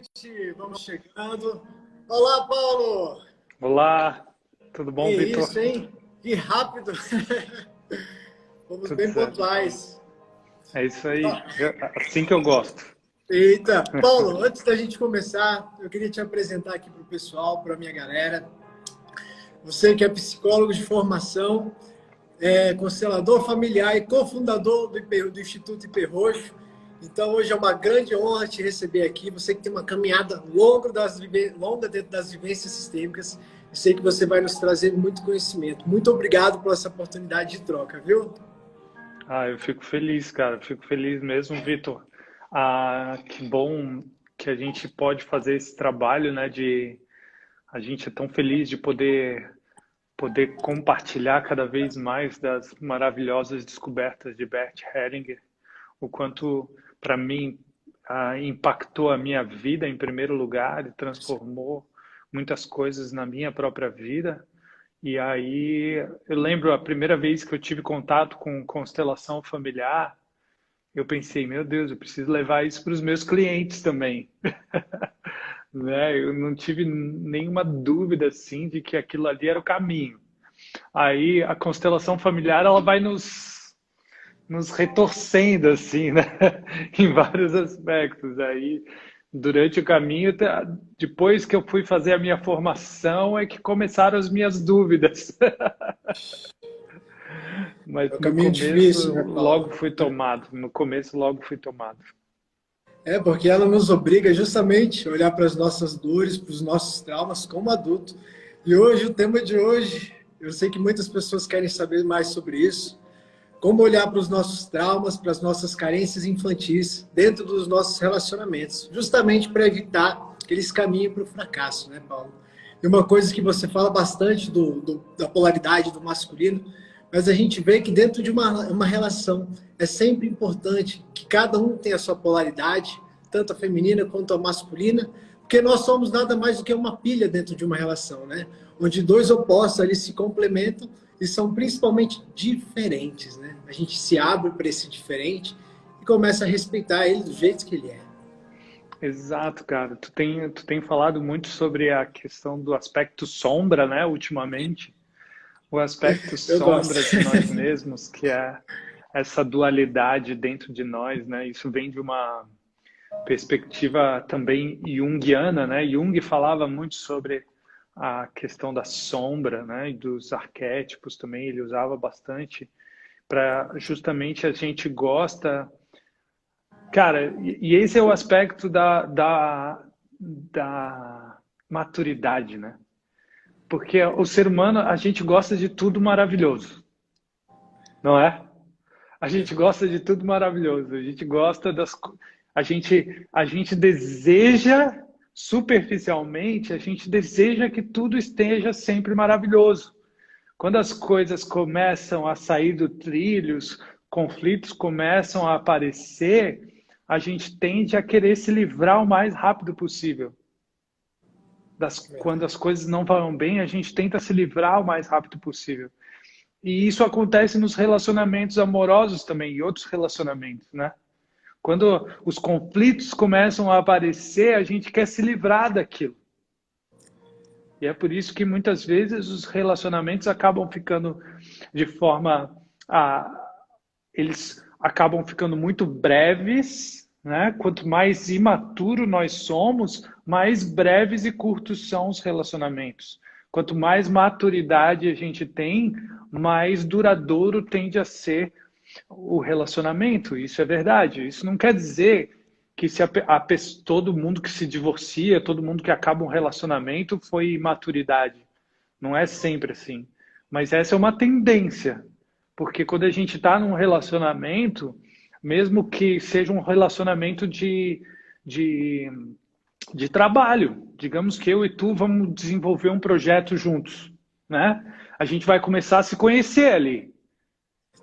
noite, vamos chegando. Olá, Paulo! Olá, tudo Que bom, Vitor? isso, hein? Que rápido! Fomos Tudo bem certo. pontuais. É isso aí, assim que eu gosto. Eita, Paulo, antes da gente começar, eu queria te apresentar aqui para o pessoal, para a minha galera. Você que é psicólogo de formação, constelador familiar e cofundador do Instituto IP Roxo. Então, hoje é uma grande honra te receber aqui. Você que tem uma caminhada longa dentro das vivências sistêmicas. Eu sei que você vai nos trazer muito conhecimento. Muito obrigado por essa oportunidade de troca, viu? Eu fico feliz, cara, fico feliz mesmo, Vitor. Que bom que a gente pode fazer esse trabalho, né, a gente é tão feliz de poder compartilhar cada vez mais das maravilhosas descobertas de Bert Hellinger, o quanto, para mim, impactou a minha vida em primeiro lugar e transformou muitas coisas na minha própria vida. E aí eu lembro a primeira vez que eu tive contato com constelação familiar, eu pensei, meu Deus, eu preciso levar isso para os meus clientes também. Né? Eu não tive nenhuma dúvida assim de que aquilo ali era o caminho. Aí a constelação familiar ela vai nos retorcendo assim, né? Em vários aspectos. Aí, durante o caminho, depois que eu fui fazer a minha formação, é que começaram as minhas dúvidas. É Mas um no caminho começo, difícil, né, logo Paulo? fui tomado. No começo, logo fui tomado. É, porque ela nos obriga justamente a olhar para as nossas dores, para os nossos traumas como adulto. E hoje, o tema de hoje, eu sei que muitas pessoas querem saber mais sobre isso. Como olhar para os nossos traumas, para as nossas carências infantis dentro dos nossos relacionamentos, justamente para evitar que eles caminhem para o fracasso, né, Paulo? E uma coisa que você fala bastante da polaridade do masculino, mas a gente vê que dentro de uma relação é sempre importante que cada um tenha a sua polaridade, tanto a feminina quanto a masculina, porque nós somos nada mais do que uma pilha dentro de uma relação, né? Onde dois opostos ali se complementam e são principalmente diferentes, né? A gente se abre para esse diferente e começa a respeitar ele do jeito que ele é. Exato, cara. Tu tem falado muito sobre a questão do aspecto sombra, né, ultimamente. O aspecto Eu gosto. sombra de nós mesmos, que é essa dualidade dentro de nós, né? Isso vem de uma perspectiva também junguiana, né? Jung falava muito sobre a questão da sombra, né? E dos arquétipos também, ele usava bastante para justamente a gente gosta. Cara, e esse é o aspecto da maturidade, né? Porque o ser humano, a gente gosta de tudo maravilhoso, não é? A gente gosta de tudo maravilhoso. A gente gosta a gente deseja superficialmente, a gente deseja que tudo esteja sempre maravilhoso. Quando as coisas começam a sair do trilho, os conflitos começam a aparecer, a gente tende a querer se livrar o mais rápido possível. Quando as coisas não vão bem, a gente tenta se livrar o mais rápido possível. E isso acontece nos relacionamentos amorosos também, e outros relacionamentos, né? Quando os conflitos começam a aparecer, a gente quer se livrar daquilo. E é por isso que muitas vezes os relacionamentos acabam ficando de forma eles acabam ficando muito breves, né? Quanto mais imaturo nós somos, mais breves e curtos são os relacionamentos. Quanto mais maturidade a gente tem, mais duradouro tende a ser o relacionamento. Isso é verdade. Isso não quer dizer que se todo mundo que se divorcia, todo mundo que acaba um relacionamento foi imaturidade. Não é sempre assim. Mas essa é uma tendência. Porque quando a gente está num relacionamento, mesmo que seja um relacionamento de, de trabalho, digamos que eu e tu vamos desenvolver um projeto juntos, né? A gente vai começar a se conhecer ali.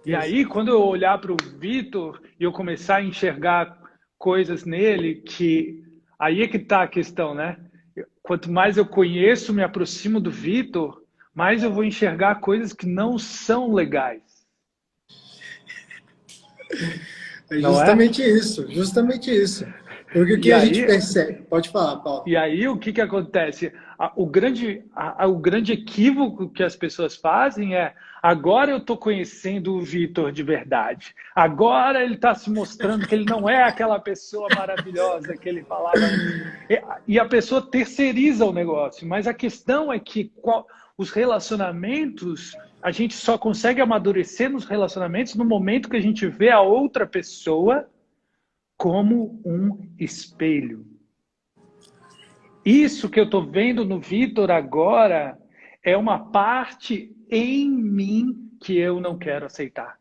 E aí, quando eu olhar para o Vitor e eu começar a enxergar coisas nele, que aí é que está a questão, né? Quanto mais eu conheço, me aproximo do Vitor, mais eu vou enxergar coisas que não são legais, É não é? justamente isso, justamente isso. Porque o que E a gente aí, percebe? Pode falar, Paulo. e aí o que que acontece? O grande equívoco que as pessoas fazem é: agora eu estou conhecendo o Vitor de verdade. Agora ele está se mostrando que ele não é aquela pessoa maravilhosa que ele falava antes. E a pessoa terceiriza o negócio. Mas a questão é que os relacionamentos, a gente só consegue amadurecer nos relacionamentos no momento que a gente vê a outra pessoa como um espelho. Isso que eu estou vendo no Vitor agora é uma parte em mim que eu não quero aceitar.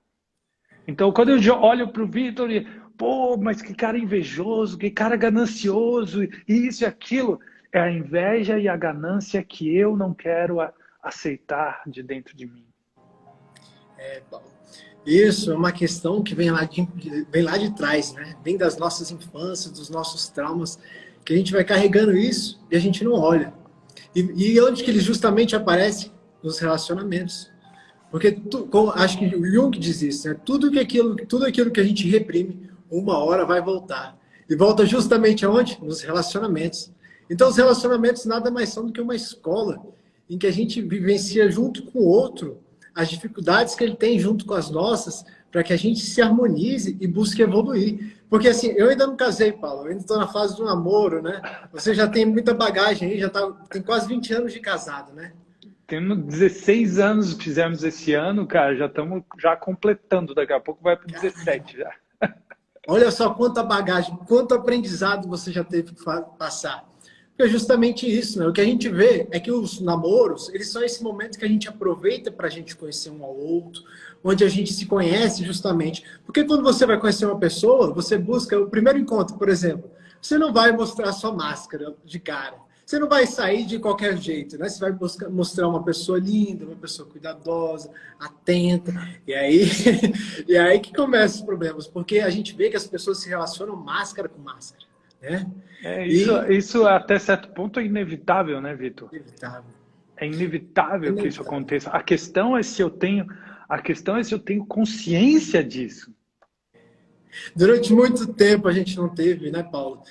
Então, quando eu olho para o Vitor e, pô, mas que cara invejoso, que cara ganancioso, isso e aquilo, é a inveja e a ganância que eu não quero aceitar de dentro de mim. Paulo. Isso é uma questão que vem lá de trás, né? Vem das nossas infâncias, dos nossos traumas, que a gente vai carregando isso e a gente não olha. E onde que ele justamente aparece? Nos relacionamentos. Porque acho que o Jung diz isso, né? Tudo aquilo que a gente reprime, uma hora vai voltar. E volta justamente aonde? Nos relacionamentos. Então, os relacionamentos nada mais são do que uma escola em que a gente vivencia junto com o outro as dificuldades que ele tem junto com as nossas, para que a gente se harmonize e busque evoluir. Porque assim, eu ainda não casei, Paulo, eu ainda estou na fase do namoro, né? Você já tem muita bagagem aí, tem quase 20 anos de casado, né? Temos 16 anos, fizemos esse ano, cara, já estamos já completando, daqui a pouco vai para 17 já. Olha só quanta bagagem, quanto aprendizado você já teve que passar. Porque é justamente isso, né? O que a gente vê é que os namoros, eles são esse momento que a gente aproveita para a gente conhecer um ao outro, onde a gente se conhece justamente. Porque quando você vai conhecer uma pessoa, você busca o primeiro encontro, por exemplo, você não vai mostrar sua máscara de cara. Você não vai sair de qualquer jeito, né? Você vai mostrar uma pessoa linda, uma pessoa cuidadosa, atenta. E aí, e aí que começam os problemas, porque a gente vê que as pessoas se relacionam máscara com máscara, né? E Isso até certo ponto é inevitável, né, Vitor? inevitável. É inevitável que isso Inevitável. aconteça. A questão é se eu tenho consciência disso. Durante muito tempo a gente não teve, né, Paulo?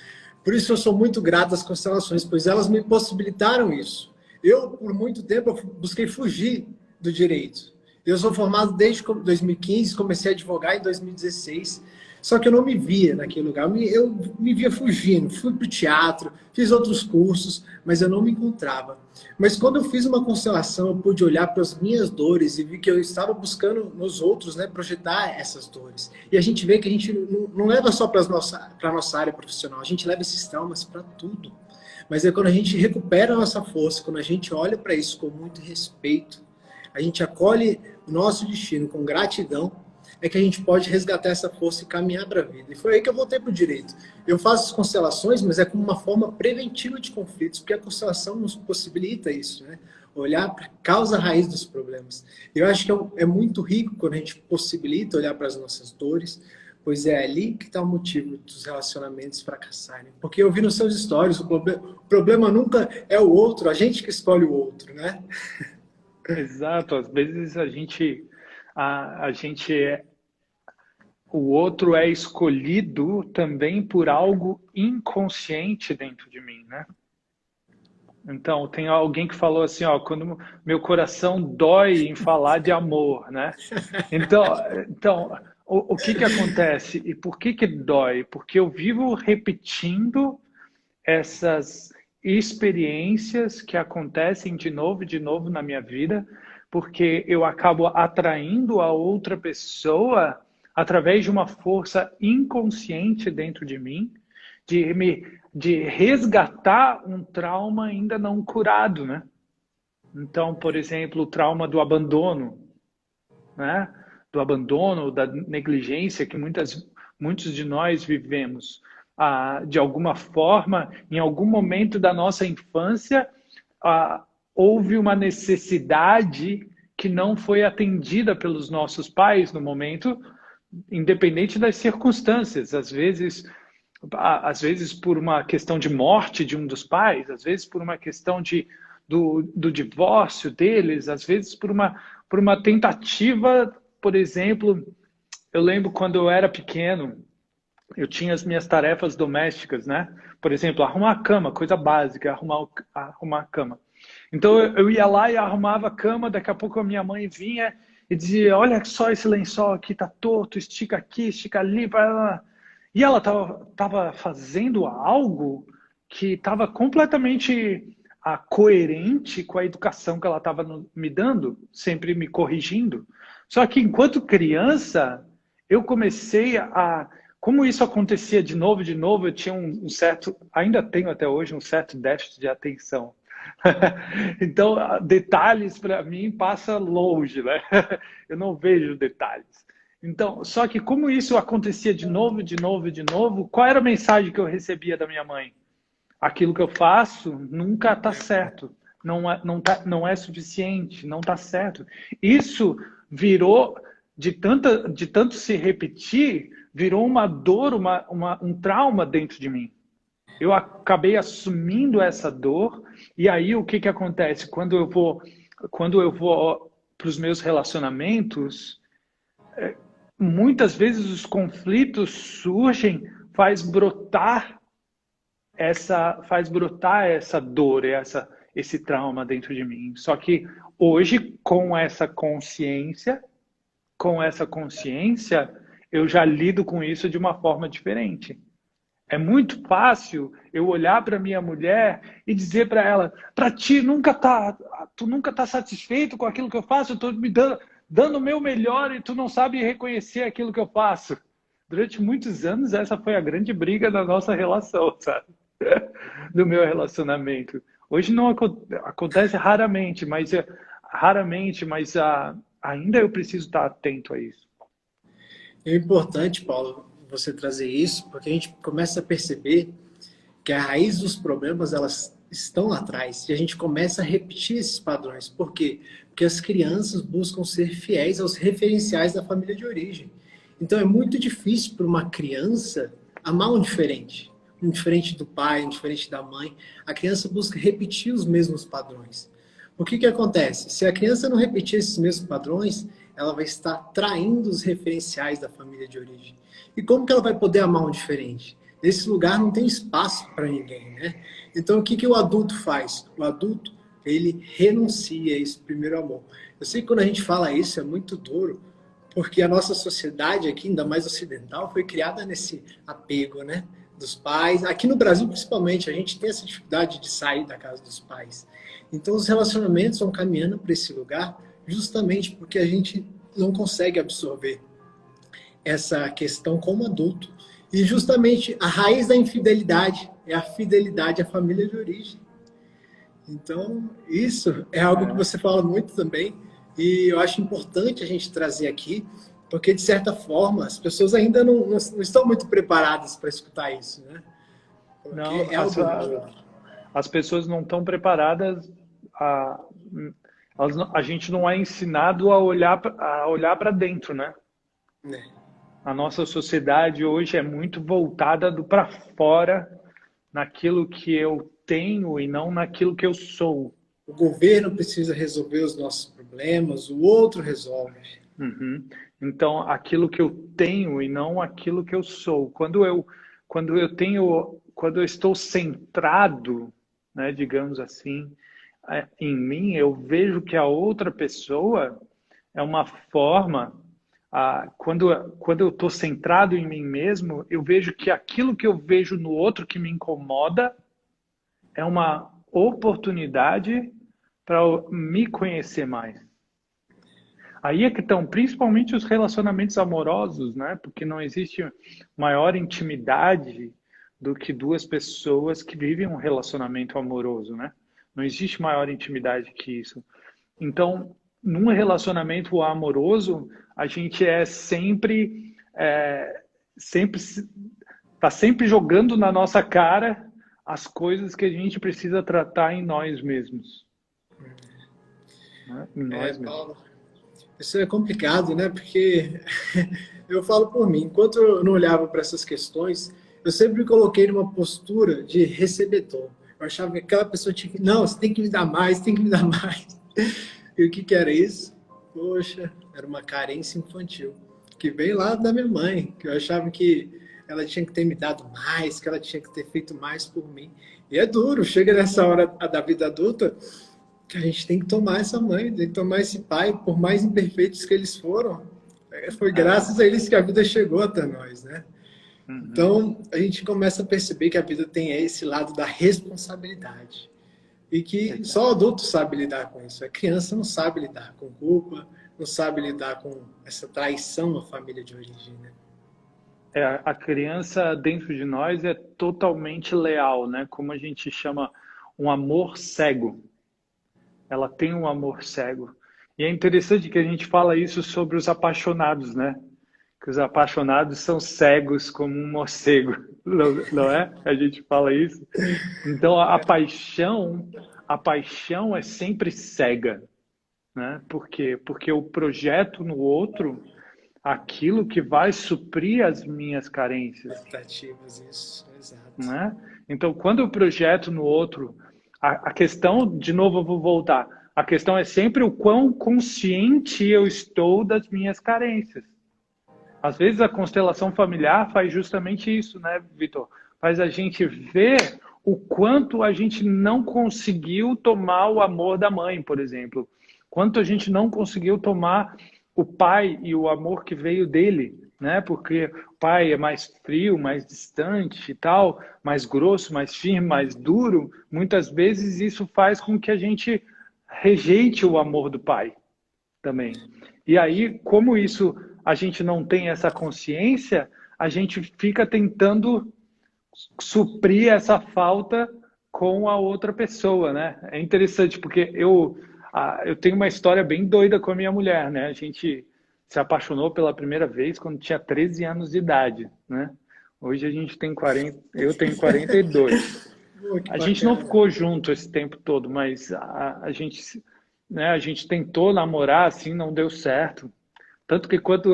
Por isso eu sou muito grato às constelações, pois elas me possibilitaram isso. Eu, por muito tempo, eu busquei fugir do direito. Eu sou formado desde 2015, comecei a advogar em 2016, só que eu não me via naquele lugar. Eu me via fugindo, fui para o teatro, fiz outros cursos, mas eu não me encontrava. Mas quando eu fiz uma constelação, eu pude olhar para as minhas dores e vi que eu estava buscando nos outros, né, projetar essas dores. E a gente vê que a gente não leva só para a nossa área profissional, a gente leva esses traumas para tudo. Mas é quando a gente recupera a nossa força, quando a gente olha para isso com muito respeito, a gente acolhe o nosso destino com gratidão, é que a gente pode resgatar essa força e caminhar para a vida. E foi aí que eu voltei para o direito. Eu faço as constelações, mas é como uma forma preventiva de conflitos, porque a constelação nos possibilita isso, né? Olhar para a causa raiz dos problemas. Eu acho que é muito rico quando a gente possibilita olhar para as nossas dores, pois é ali que está o motivo dos relacionamentos fracassarem. Porque eu vi nos seus stories, o problema nunca é o outro, a gente que escolhe o outro, né? Exato. Às vezes a gente o outro é escolhido também por algo inconsciente dentro de mim, né? Então, tem alguém que falou assim, ó, quando meu coração dói em falar de amor, né? Então, então o que que acontece? E por que que dói? Porque eu vivo repetindo essas experiências que acontecem de novo na minha vida, porque eu acabo atraindo a outra pessoa através de uma força inconsciente dentro de mim, de resgatar um trauma ainda não curado, né? Então, por exemplo, o trauma do abandono, né? Do abandono, da negligência que muitos de nós vivemos. De alguma forma, em algum momento da nossa infância, houve uma necessidade que não foi atendida pelos nossos pais no momento, independente das circunstâncias. Às vezes por uma questão de morte de um dos pais, às vezes por uma questão do divórcio deles, às vezes por uma tentativa, por exemplo, eu lembro quando eu era pequeno, eu tinha as minhas tarefas domésticas, né? Por exemplo, arrumar a cama, coisa básica, arrumar a cama. Então eu ia lá e arrumava a cama, daqui a pouco a minha mãe vinha e dizia, olha só esse lençol aqui, tá torto, estica aqui, estica ali. E ela tava fazendo algo que estava completamente coerente com a educação que ela estava me dando, sempre me corrigindo. Só que enquanto criança, eu comecei a... Como isso acontecia de novo, eu tinha um certo, ainda tenho até hoje, um certo déficit de atenção. Então, detalhes para mim passa longe, né? Eu não vejo detalhes. Então, só que como isso acontecia de novo, qual era a mensagem que eu recebia da minha mãe? Aquilo que eu faço nunca está certo, não é suficiente, não está certo. Isso virou, de tanto se repetir, virou uma dor, um trauma dentro de mim. Eu acabei assumindo essa dor, e aí o que acontece? Quando eu vou para os meus relacionamentos, muitas vezes os conflitos surgem, faz brotar essa dor, esse trauma dentro de mim. Só que hoje, com essa consciência, eu já lido com isso de uma forma diferente. É muito fácil eu olhar para minha mulher e dizer para ela, para ti tu nunca tá satisfeito com aquilo que eu faço, eu estou me dando o meu melhor e tu não sabe reconhecer aquilo que eu faço. Durante muitos anos, essa foi a grande briga da nossa relação, sabe? Do meu relacionamento. Hoje não acontece raramente, mas ainda eu preciso estar atento a isso. É importante, Paulo, você trazer isso, porque a gente começa a perceber que a raiz dos problemas, elas estão lá atrás, e a gente começa a repetir esses padrões. Por quê? Porque as crianças buscam ser fiéis aos referenciais da família de origem. Então é muito difícil para uma criança amar um diferente do pai, um diferente da mãe. A criança busca repetir os mesmos padrões. O que acontece? Se a criança não repetir esses mesmos padrões, ela vai estar traindo os referenciais da família de origem. E como que ela vai poder amar um diferente? Nesse lugar não tem espaço para ninguém, né? Então o que o adulto faz? O adulto, ele renuncia a esse primeiro amor. Eu sei que quando a gente fala isso é muito duro, porque a nossa sociedade aqui, ainda mais ocidental, foi criada nesse apego, né? Dos pais. Aqui no Brasil, principalmente, a gente tem essa dificuldade de sair da casa dos pais. Então os relacionamentos vão caminhando para esse lugar justamente porque a gente não consegue absorver essa questão como adulto. E justamente a raiz da infidelidade é a fidelidade à família de origem. Então, isso é algo que você fala muito também, e eu acho importante a gente trazer aqui, porque, de certa forma, as pessoas ainda não estão muito preparadas para escutar isso, né? Porque não, é algo... as pessoas não estão preparadas, a gente não é ensinado a olhar para dentro, né? A nossa sociedade hoje é muito voltada para fora, naquilo que eu tenho e não naquilo que eu sou. O governo precisa resolver os nossos problemas, o outro resolve. Uhum. Então, aquilo que eu tenho e não aquilo que eu sou. Quando eu estou centrado, né, digamos assim, em mim, eu vejo que a outra pessoa é uma forma... quando eu estou centrado em mim mesmo, eu vejo que aquilo que eu vejo no outro que me incomoda é uma oportunidade para me conhecer mais. Aí é que estão principalmente os relacionamentos amorosos, né? Porque não existe maior intimidade do que duas pessoas que vivem um relacionamento amoroso, né? Não existe maior intimidade que isso. Então, num relacionamento amoroso, a gente tá sempre jogando na nossa cara as coisas que a gente precisa tratar em nós mesmos. Né? Em nós mesmos. Paulo, isso é complicado, né? Porque eu falo por mim, enquanto eu não olhava para essas questões, eu sempre me coloquei numa postura de recebedor. Eu achava que aquela pessoa tinha que... Não, você tem que me dar mais, tem que me dar mais. E o que era isso? Poxa, era uma carência infantil, que veio lá da minha mãe, que eu achava que ela tinha que ter me dado mais, que ela tinha que ter feito mais por mim. E é duro, chega nessa hora da vida adulta que a gente tem que tomar essa mãe, tem que tomar esse pai, por mais imperfeitos que eles foram. Foi graças a eles que a vida chegou até nós, né? Uhum. Então, a gente começa a perceber que a vida tem esse lado da responsabilidade. E que Exato. só o adulto sabe lidar com isso. A criança não sabe lidar com culpa, não sabe lidar com essa traição à família de origem, né? A criança dentro de nós é totalmente leal, né? Como a gente chama um amor cego. Ela tem um amor cego. E é interessante que a gente fala isso sobre os apaixonados, né? Que os apaixonados são cegos como um morcego, não é? A gente fala isso. Então a paixão é sempre cega, né? Por quê? Porque eu projeto no outro aquilo que vai suprir as minhas carências, Expectativas, isso, exato. né? Então, quando eu projeto no outro, a questão, de novo, eu vou voltar. A questão é sempre o quão consciente eu estou das minhas carências. Às vezes a constelação familiar faz justamente isso, né, Vitor? Faz a gente ver o quanto a gente não conseguiu tomar o amor da mãe, por exemplo. Quanto a gente não conseguiu tomar o pai e o amor que veio dele, né? Porque o pai é mais frio, mais distante e tal, mais grosso, mais firme, mais duro. Muitas vezes isso faz com que a gente rejeite o amor do pai também. E aí, como isso a gente não tem essa consciência, a gente fica tentando suprir essa falta com a outra pessoa, né? É interessante porque eu tenho uma história bem doida com a minha mulher, né? A gente se apaixonou pela primeira vez quando tinha 13 anos de idade, né? Hoje a gente tem 40, eu tenho 42. Pô, que A gente não bacana. ficou junto esse tempo todo, mas a gente, né, a gente tentou namorar, assim, não deu certo. Tanto que quando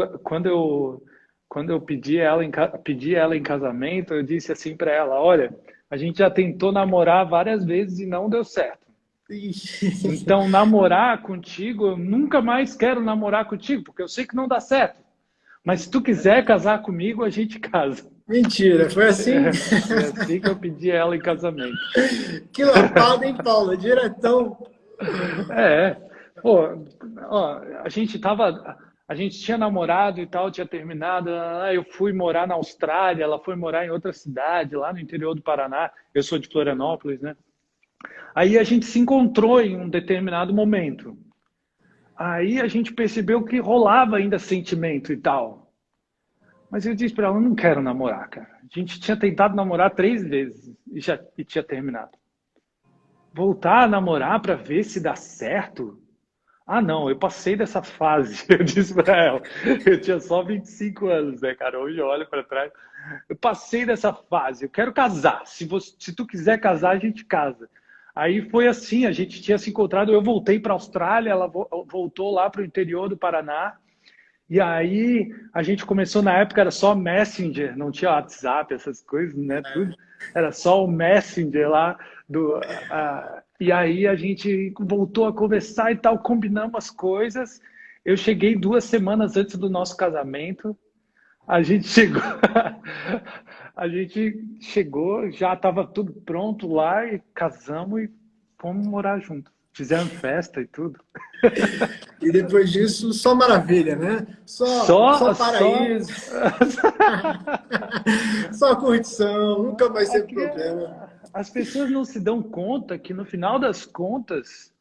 eu pedi ela em casamento, eu disse assim para ela, olha, a gente já tentou namorar várias vezes e não deu certo. Ixi. Então, namorar contigo, eu nunca mais quero namorar contigo, porque eu sei que não dá certo. Mas se tu quiser casar comigo, a gente casa. Mentira, foi assim? Foi assim que eu pedi ela em casamento. Que lapada, hein, Paula? Diretão. É, pô, ó, a gente tinha namorado e tal, tinha terminado. Eu fui morar na Austrália, ela foi morar em outra cidade, lá no interior do Paraná. Eu sou de Florianópolis, né? Aí a gente se encontrou em um determinado momento. Aí a gente percebeu que rolava ainda sentimento e tal. Mas eu disse para ela, eu não quero namorar, cara. A gente tinha tentado namorar 3 vezes e tinha terminado. Voltar a namorar para ver se dá certo? Ah, não, eu passei dessa fase. Eu disse para ela, eu tinha só 25 anos, né, cara? Hoje eu olho para trás. Eu passei dessa fase, eu quero casar. Se tu quiser casar, a gente casa. Aí foi assim, a gente tinha se encontrado, eu voltei para a Austrália, ela voltou lá para o interior do Paraná. E aí a gente começou, na época era só Messenger, não tinha WhatsApp, essas coisas, né? Tudo. Era só o Messenger lá e aí a gente voltou a conversar e tal, combinamos as coisas. Eu cheguei 2 semanas antes do nosso casamento. A gente chegou, a gente chegou, já estava tudo pronto lá e casamos e fomos morar juntos. Fizemos festa e tudo. E depois disso, só maravilha, né? Só Só paraíso, só curtição, nunca mais teve aqui, problema. as pessoas não se dão conta que no final das contas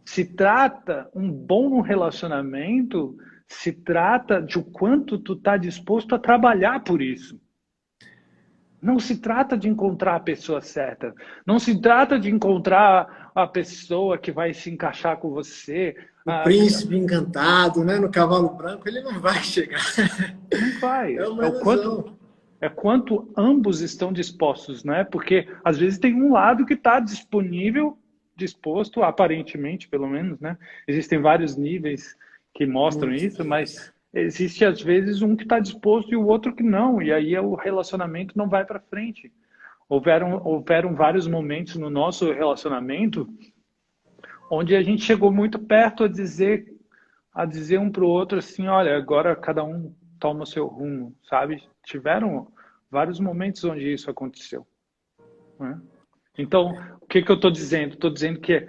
se trata um bom relacionamento, se trata de o quanto tu está disposto a trabalhar por isso. Não se trata de encontrar a pessoa certa. Não se trata de encontrar a pessoa que vai se encaixar com você. O príncipe encantado, né? No cavalo branco, ele não vai chegar. Não vai. É uma ilusão. É quanto ambos estão dispostos, né? Porque às vezes tem um lado que está disponível, disposto, aparentemente, pelo menos, né? Existem vários níveis que mostram Muito. isso, mas existe às vezes um que está disposto e o outro que não, e aí o relacionamento não vai para frente. Houveram vários momentos no nosso relacionamento onde a gente chegou muito perto a dizer um para o outro assim, olha, agora cada um toma o seu rumo, sabe? Tiveram vários momentos onde isso aconteceu, né? Então, o que eu estou dizendo? Estou dizendo que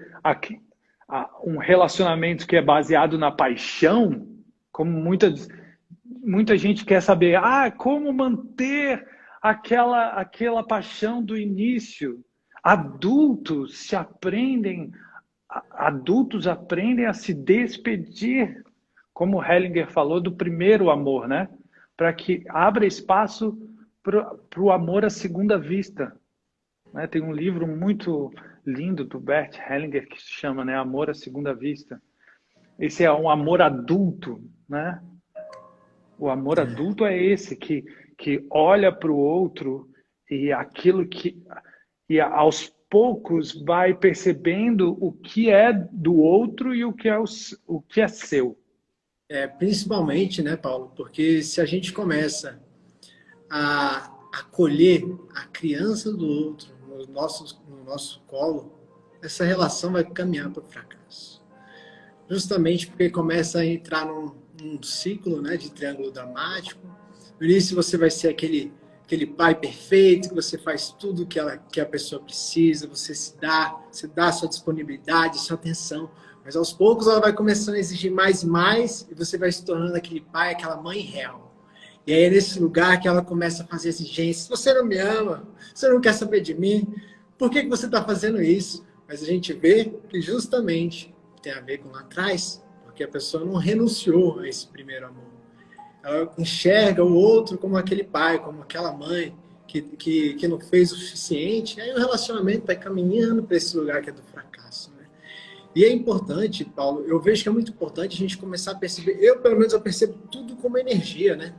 um relacionamento que é baseado na paixão, como muita gente quer saber, como manter aquela paixão do início. Adultos aprendem a se despedir, como Hellinger falou, do primeiro amor, né? Para que abra espaço para o amor à segunda vista. Né? Tem um livro muito lindo do Bert Hellinger que se chama, né, Amor à Segunda Vista. Esse é um amor adulto, né? O amor adulto é esse que olha para o outro e aos poucos vai percebendo o que é do outro e o que é seu. Principalmente, né, Paulo? Porque se a gente começa a acolher a criança do outro no nosso colo, essa relação vai caminhar para o fracasso. Justamente porque começa a entrar num ciclo, né, de triângulo dramático. No início você vai ser aquele pai perfeito, que você faz tudo que a pessoa precisa, você dá sua disponibilidade, sua atenção. Mas aos poucos ela vai começando a exigir mais e mais, e você vai se tornando aquele pai, aquela mãe real. E aí é nesse lugar que ela começa a fazer exigências. Você não me ama, você não quer saber de mim, por que você está fazendo isso? Mas a gente vê que justamente tem a ver com lá atrás, porque a pessoa não renunciou a esse primeiro amor. Ela enxerga o outro como aquele pai, como aquela mãe que não fez o suficiente. E aí o relacionamento vai caminhando para esse lugar que é do fracasso, né? E é importante, Paulo, eu vejo que é muito importante a gente começar a perceber, pelo menos eu percebo tudo como energia, né?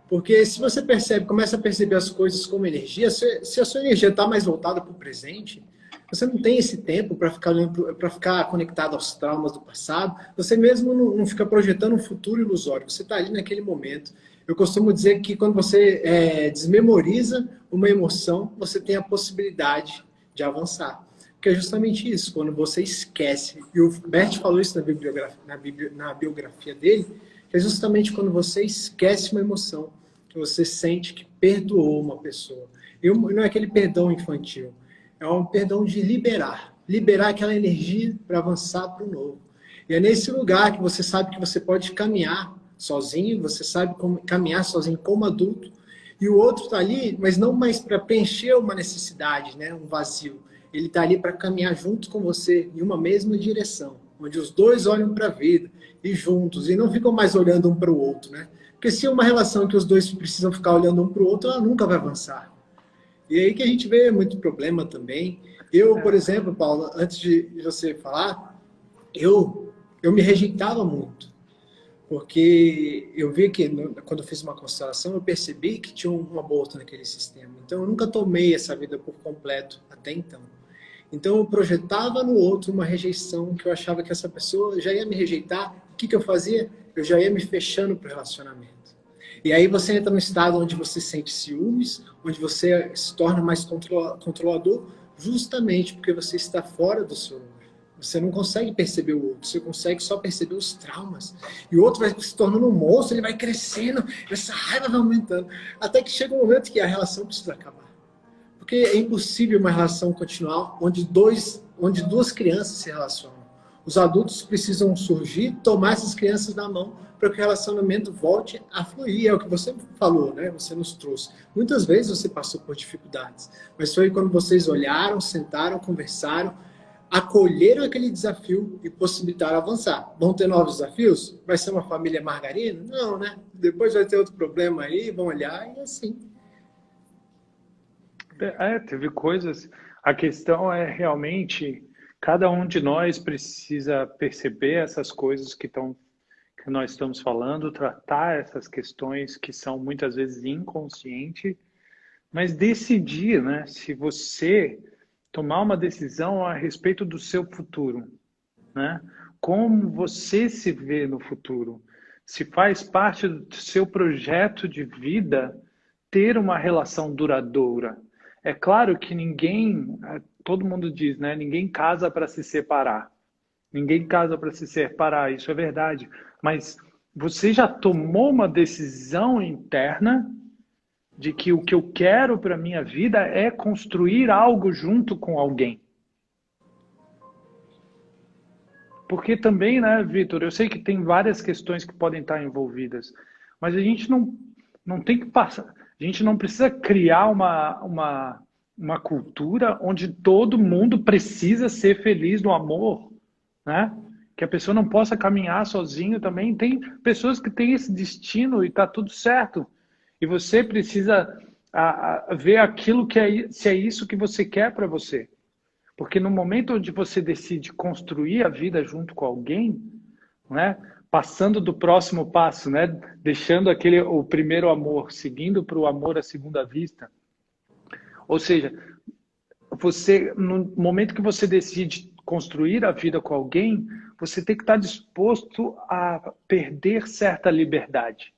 Porque se você começa a perceber as coisas como energia, se a sua energia está mais voltada para o presente, você não tem esse tempo para ficar conectado aos traumas do passado, você mesmo não fica projetando um futuro ilusório, você está ali naquele momento. Eu costumo dizer que quando você desmemoriza uma emoção, você tem a possibilidade de avançar. Porque é justamente isso, quando você esquece, e o Bert falou isso na biografia dele, que é justamente quando você esquece uma emoção, que você sente que perdoou uma pessoa. E não é aquele perdão infantil, é um perdão de liberar aquela energia para avançar para o novo. E é nesse lugar que você sabe que você pode caminhar sozinho, você sabe como caminhar sozinho como adulto, e o outro está ali, mas não mais para preencher uma necessidade, né, um vazio. Ele está ali para caminhar junto com você em uma mesma direção, onde os dois olham para a vida e juntos, e não ficam mais olhando um para o outro, né? Porque se é uma relação que os dois precisam ficar olhando um para o outro, ela nunca vai avançar. E aí que a gente vê muito problema também. Eu, por exemplo, Paulo, antes de você falar, eu me rejeitava muito. Porque eu vi que, quando eu fiz uma constelação, eu percebi que tinha um aborto naquele sistema. Então, eu nunca tomei essa vida por completo, até então. Então, eu projetava no outro uma rejeição, que eu achava que essa pessoa já ia me rejeitar. O que eu fazia? Eu já ia me fechando para o relacionamento. E aí você entra num estado onde você sente ciúmes, onde você se torna mais controlador, justamente porque você está fora do seu lugar. Você não consegue perceber o outro, você consegue só perceber os traumas. E o outro vai se tornando um monstro, ele vai crescendo, essa raiva vai aumentando. Até que chega um momento que a relação precisa acabar. Porque é impossível uma relação continuar onde duas crianças se relacionam. Os adultos precisam surgir, tomar essas crianças na mão para que o relacionamento volte a fluir. É o que você falou, né? Você nos trouxe. Muitas vezes você passou por dificuldades, mas foi quando vocês olharam, sentaram, conversaram, acolheram aquele desafio e possibilitaram avançar. Vão ter novos desafios? Vai ser uma família margarina? Não, né? Depois vai ter outro problema aí, vão olhar e assim. Teve coisas. A questão é realmente, cada um de nós precisa perceber essas coisas que nós estamos falando, tratar essas questões que são muitas vezes inconscientes, mas decidir, né? Se você tomar uma decisão a respeito do seu futuro, né? Como você se vê no futuro, se faz parte do seu projeto de vida ter uma relação duradoura. É claro que todo mundo diz, né? Ninguém casa para se separar. Ninguém casa para se separar, isso é verdade. Mas você já tomou uma decisão interna de que o que eu quero para minha vida é construir algo junto com alguém. Porque também, né, Vitor, eu sei que tem várias questões que podem estar envolvidas, mas a gente não tem que passar, a gente não precisa criar uma cultura onde todo mundo precisa ser feliz no amor, né? Que a pessoa não possa caminhar sozinho também. Tem pessoas que têm esse destino e está tudo certo. E você precisa ver aquilo que se é isso que você quer para você. Porque no momento onde você decide construir a vida junto com alguém, né, passando do próximo passo, né, deixando o primeiro amor, seguindo para o amor à segunda vista, ou seja, no momento que você decide construir a vida com alguém, você tem que estar disposto a perder certa liberdade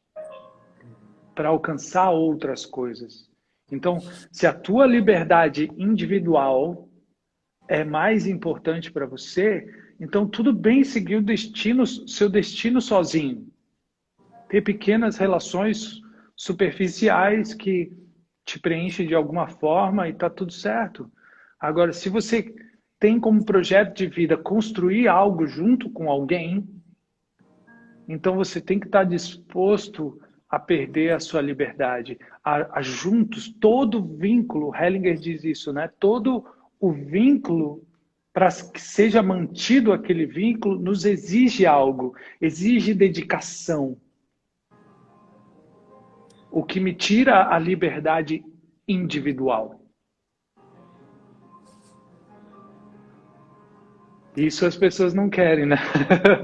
para alcançar outras coisas. Então, se a tua liberdade individual é mais importante para você, então tudo bem seguir seu destino sozinho. Ter pequenas relações superficiais que te preenchem de alguma forma e está tudo certo. Agora, se você tem como projeto de vida construir algo junto com alguém, então você tem que estar disposto a perder a sua liberdade. A juntos, todo vínculo, Hellinger diz isso, né? Todo o vínculo, para que seja mantido aquele vínculo, nos exige algo, exige dedicação. O que me tira a liberdade individual. Isso as pessoas não querem, né?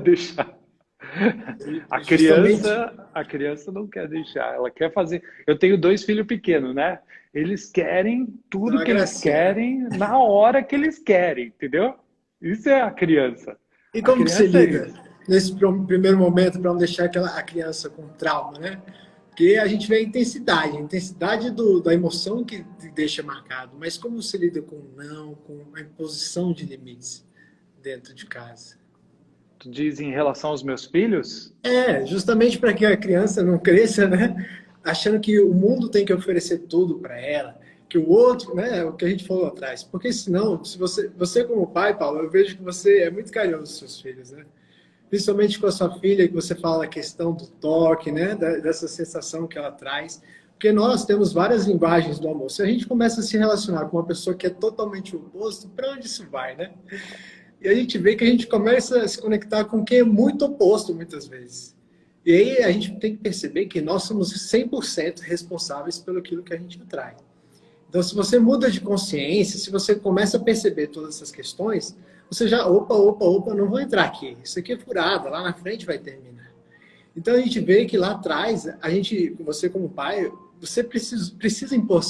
Deixar. Justamente. A criança não quer deixar, ela quer fazer. Eu tenho 2 filhos pequenos, né? Eles querem É tudo uma que eles gracinha, né? querem na hora que eles querem, entendeu? Isso é a criança. E A como que você criança é lida isso. nesse primeiro momento para não deixar a criança com trauma, né? Porque a gente vê a intensidade da emoção que te deixa marcado, mas como você lida com o não, com a imposição de limites dentro de casa? Tu diz em relação aos meus filhos? É, justamente para que a criança não cresça, né? Achando que o mundo tem que oferecer tudo para ela, que o outro, né? É o que a gente falou atrás. Porque senão, se você como pai, Paulo, eu vejo que você é muito carinhoso com seus filhos, né? Principalmente com a sua filha, que você fala a questão do toque, né? Dessa sensação que ela traz. Porque nós temos várias linguagens do amor. Se a gente começa a se relacionar com uma pessoa que é totalmente o oposto, para onde isso vai, né? E a gente vê que a gente começa a se conectar com quem é muito oposto, muitas vezes. E aí a gente tem que perceber que nós somos 100% responsáveis pelo aquilo que a gente atrai. Então, se você muda de consciência, se você começa a perceber todas essas questões, você já, opa, não vou entrar aqui. Isso aqui é furada, lá na frente vai terminar. Então, a gente vê que lá atrás, você como pai, você precisa impor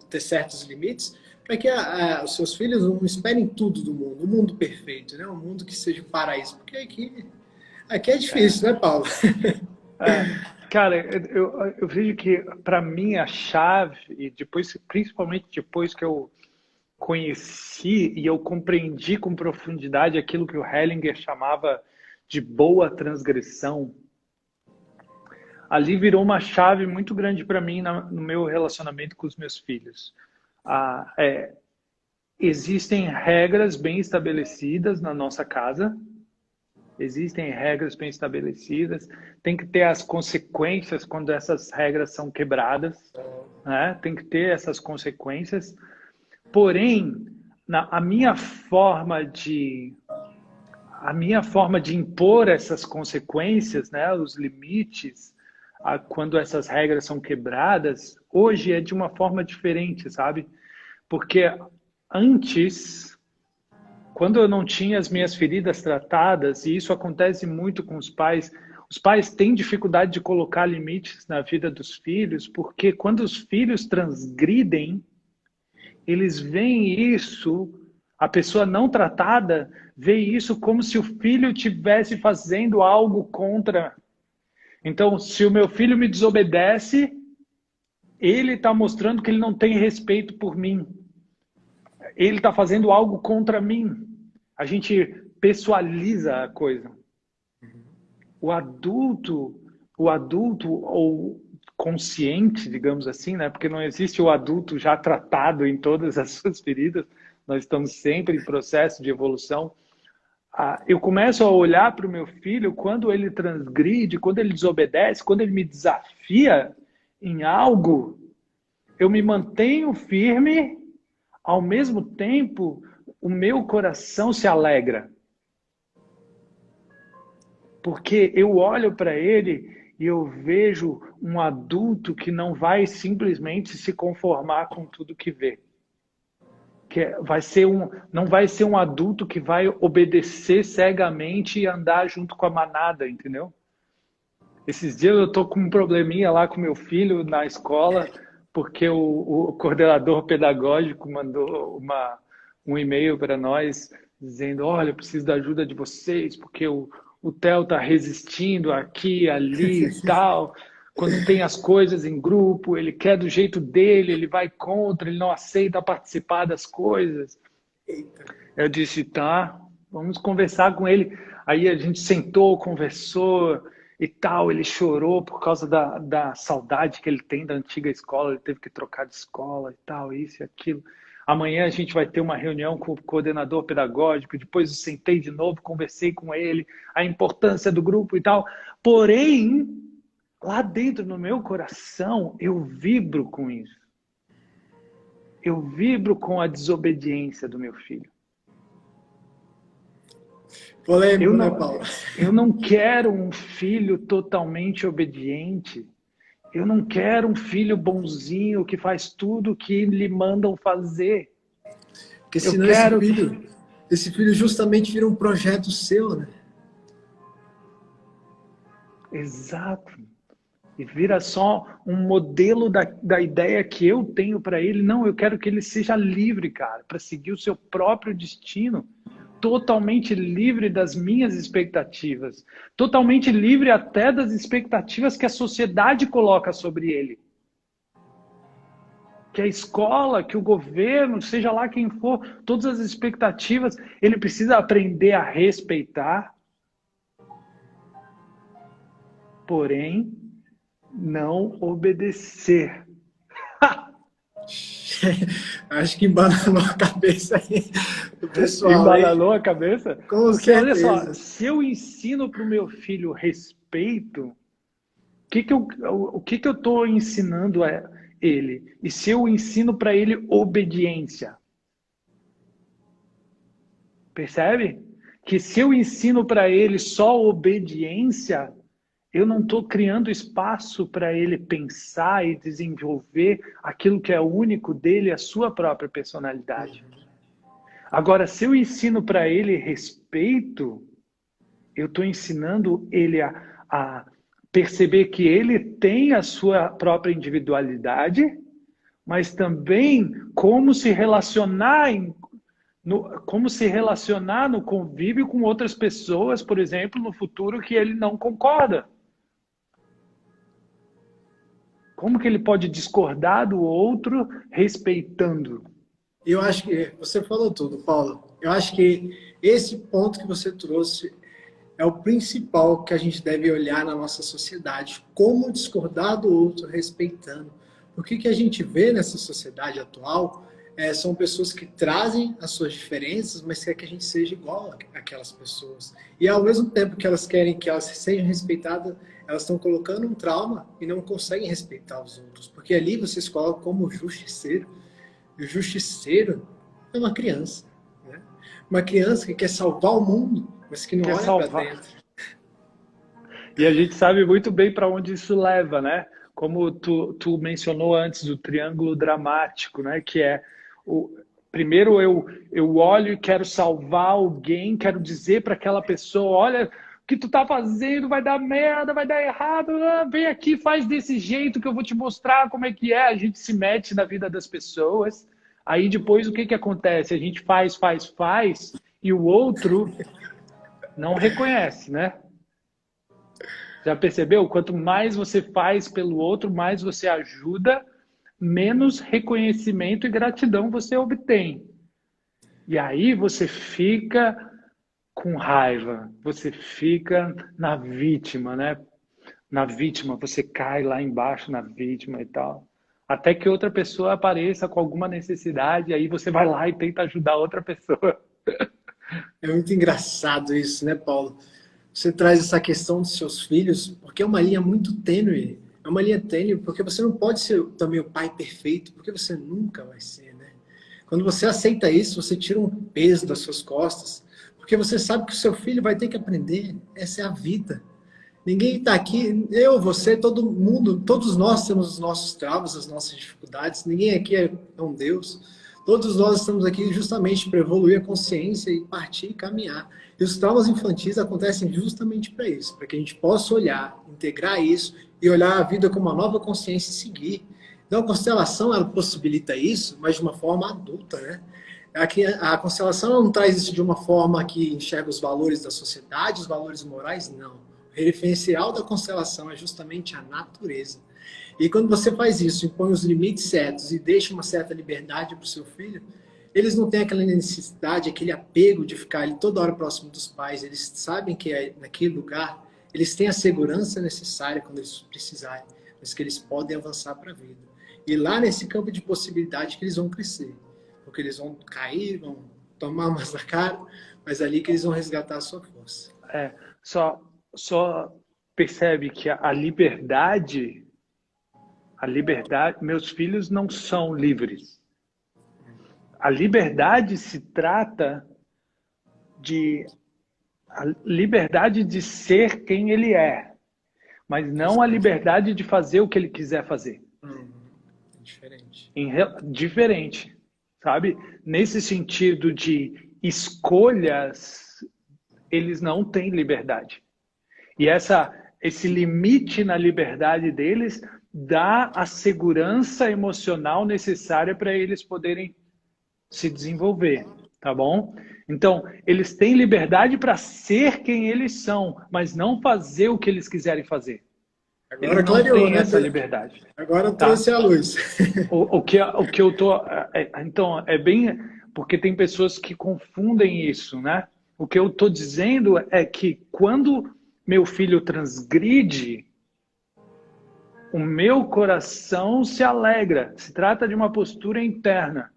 ter certos limites para que os seus filhos não esperem tudo do mundo, um mundo perfeito, né? Um mundo que seja um paraíso. Porque aqui é difícil, né, Paulo? É, cara, eu vejo que para mim a chave, e depois, principalmente depois que eu conheci e eu compreendi com profundidade aquilo que o Hellinger chamava de boa transgressão, ali virou uma chave muito grande para mim no meu relacionamento com os meus filhos. Ah, existem regras bem estabelecidas na nossa casa, existem regras bem estabelecidas, tem que ter as consequências quando essas regras são quebradas, né? Tem que ter essas consequências. Porém, a minha forma de impor essas consequências, né, os limites, quando essas regras são quebradas, hoje é de uma forma diferente, sabe? Porque antes, quando eu não tinha as minhas feridas tratadas, e isso acontece muito com os pais têm dificuldade de colocar limites na vida dos filhos, porque quando os filhos transgridem, eles veem isso, a pessoa não tratada vê isso como se o filho estivesse fazendo algo contra. Então, se o meu filho me desobedece, ele está mostrando que ele não tem respeito por mim. Ele está fazendo algo contra mim. A gente pessoaliza a coisa. O adulto, ou consciente, digamos assim, né? Porque não existe o adulto já tratado em todas as suas feridas, nós estamos sempre em processo de evolução. Eu começo a olhar para o meu filho quando ele transgride, quando ele desobedece, quando ele me desafia em algo, eu me mantenho firme, ao mesmo tempo, o meu coração se alegra. Porque eu olho para ele e eu vejo um adulto que não vai simplesmente se conformar com tudo que vê. Não vai ser um adulto que vai obedecer cegamente e andar junto com a manada, entendeu? Esses dias eu tô com um probleminha lá com meu filho na escola, porque o coordenador pedagógico mandou um e-mail para nós dizendo, olha, eu preciso da ajuda de vocês, porque o Theo tá resistindo aqui, ali e tal. Quando tem as coisas em grupo, ele quer do jeito dele, ele vai contra, ele não aceita participar das coisas. Eu disse, tá, vamos conversar com ele. Aí a gente sentou, conversou e tal. Ele chorou por causa da saudade que ele tem da antiga escola. Ele teve que trocar de escola e tal, isso e aquilo. Amanhã a gente vai ter uma reunião com o coordenador pedagógico. Depois eu sentei de novo, conversei com ele, a importância do grupo e tal. Porém, lá dentro no meu coração, eu vibro com isso. Eu vibro com a desobediência do meu filho. Polêmico, né, Paulo? Eu não quero um filho totalmente obediente. Eu não quero um filho bonzinho que faz tudo o que lhe mandam fazer. Porque senão esse filho justamente vira um projeto seu, né? Exato. E vira só um modelo da ideia que eu tenho para ele. Não, eu quero que ele seja livre, cara, para seguir o seu próprio destino. Totalmente livre das minhas expectativas. Totalmente livre até das expectativas que a sociedade coloca sobre ele. Que a escola, que o governo, seja lá quem for, todas as expectativas, ele precisa aprender a respeitar. Porém, não obedecer. Acho que embananou a cabeça aí do pessoal. Embananou a cabeça? Com Porque, olha certeza. só, se eu ensino para o meu filho respeito, o que eu estou ensinando a ele? E se eu ensino para ele obediência? Percebe? Que se eu ensino para ele só obediência, eu não estou criando espaço para ele pensar e desenvolver aquilo que é único dele, a sua própria personalidade. Agora, se eu ensino para ele respeito, eu estou ensinando ele a perceber que ele tem a sua própria individualidade, mas também como se relacionar no convívio com outras pessoas, por exemplo, no futuro que ele não concorda. Como que ele pode discordar do outro respeitando? Eu acho que você falou tudo, Paulo. Eu acho que esse ponto que você trouxe é o principal que a gente deve olhar na nossa sociedade. Como discordar do outro respeitando. Porque o que a gente vê nessa sociedade atual são pessoas que trazem as suas diferenças, mas quer que a gente seja igual àquelas pessoas. E ao mesmo tempo que elas querem que elas sejam respeitadas, elas estão colocando um trauma e não conseguem respeitar os outros. Porque ali vocês colocam como justiceiro. E o justiceiro é uma criança. Né? Uma criança que quer salvar o mundo, mas que não olha para dentro. E a gente sabe muito bem para onde isso leva, né? Como tu mencionou antes, o triângulo dramático, né? Que é primeiro eu olho e quero salvar alguém, quero dizer para aquela pessoa, olha, o que tu tá fazendo vai dar merda, vai dar errado, vem aqui, faz desse jeito que eu vou te mostrar como é que é. A gente se mete na vida das pessoas, aí depois o que acontece? A gente faz e o outro não reconhece, né? Já percebeu? Quanto mais você faz pelo outro, mais você ajuda, menos reconhecimento e gratidão você obtém. E aí você fica com raiva, você fica na vítima, né? na vítima, você cai lá embaixo na vítima e tal. Até que outra pessoa apareça com alguma necessidade, aí você vai lá e tenta ajudar outra pessoa. É muito engraçado isso, né, Paulo? Você traz essa questão dos seus filhos, porque é uma linha muito tênue. É uma linha tênue, porque você não pode ser também o pai perfeito, porque você nunca vai ser, né? Quando você aceita isso, você tira um peso das suas costas, porque você sabe que o seu filho vai ter que aprender. Essa é a vida. Ninguém está aqui, eu, você, todo mundo, todos nós temos os nossos traumas, as nossas dificuldades. Ninguém aqui é um Deus. Todos nós estamos aqui justamente para evoluir a consciência e partir e caminhar. E os traumas infantis acontecem justamente para isso, para que a gente possa olhar, integrar isso e olhar a vida com uma nova consciência e seguir. Então, a constelação, ela possibilita isso, mas de uma forma adulta, né? A constelação não traz isso de uma forma que enxerga os valores da sociedade, os valores morais, não. O referencial da constelação é justamente a natureza. E quando você faz isso, impõe os limites certos e deixa uma certa liberdade para o seu filho, eles não têm aquela necessidade, aquele apego de ficar ali toda hora próximo dos pais. Eles sabem que naquele lugar, eles têm a segurança necessária quando eles precisarem, mas que eles podem avançar para a vida. E lá nesse campo de possibilidade que eles vão crescer. Porque eles vão cair, vão tomar umas na cara, mas é ali que eles vão resgatar a sua força. Só percebe que a liberdade, meus filhos não são livres. A liberdade se trata a liberdade de ser quem ele é, mas não a liberdade de fazer o que ele quiser fazer. Diferente. Diferente, sabe? Nesse sentido de escolhas, eles não têm liberdade. E esse limite na liberdade deles dá a segurança emocional necessária para eles poderem se desenvolver, tá bom? Então, eles têm liberdade para ser quem eles são, mas não fazer o que eles quiserem fazer. Agora Eles não têm essa liberdade. Agora trouxe a luz. O que eu tô... Então, é bem... Porque tem pessoas que confundem isso, né? O que eu tô dizendo é que quando meu filho transgride, o meu coração se alegra. Se trata de uma postura interna,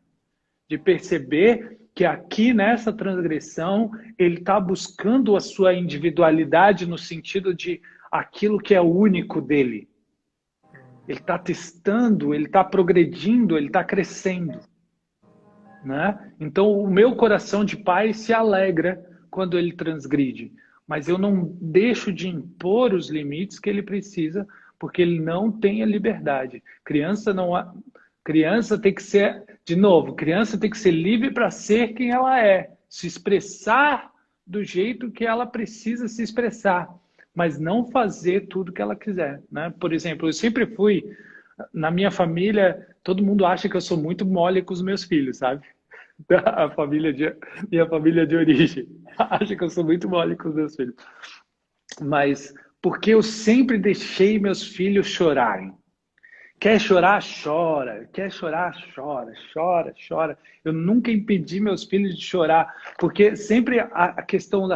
de perceber que aqui nessa transgressão ele está buscando a sua individualidade no sentido de aquilo que é único dele. Ele está testando, ele está progredindo, ele está crescendo. Né? Então o meu coração de pai se alegra quando ele transgride. Mas eu não deixo de impor os limites que ele precisa, porque ele não tem a liberdade. Criança tem que ser, de novo, criança tem que ser livre para ser quem ela é, se expressar do jeito que ela precisa se expressar, mas não fazer tudo que ela quiser, né? Por exemplo, eu sempre fui, na minha família, todo mundo acha que eu sou muito mole com os meus filhos, sabe? Minha família de origem acha que eu sou muito mole com os meus filhos. Mas porque eu sempre deixei meus filhos chorarem. Quer chorar, chora. Quer chorar, chora. Chora, chora. Eu nunca impedi meus filhos de chorar, porque sempre a questão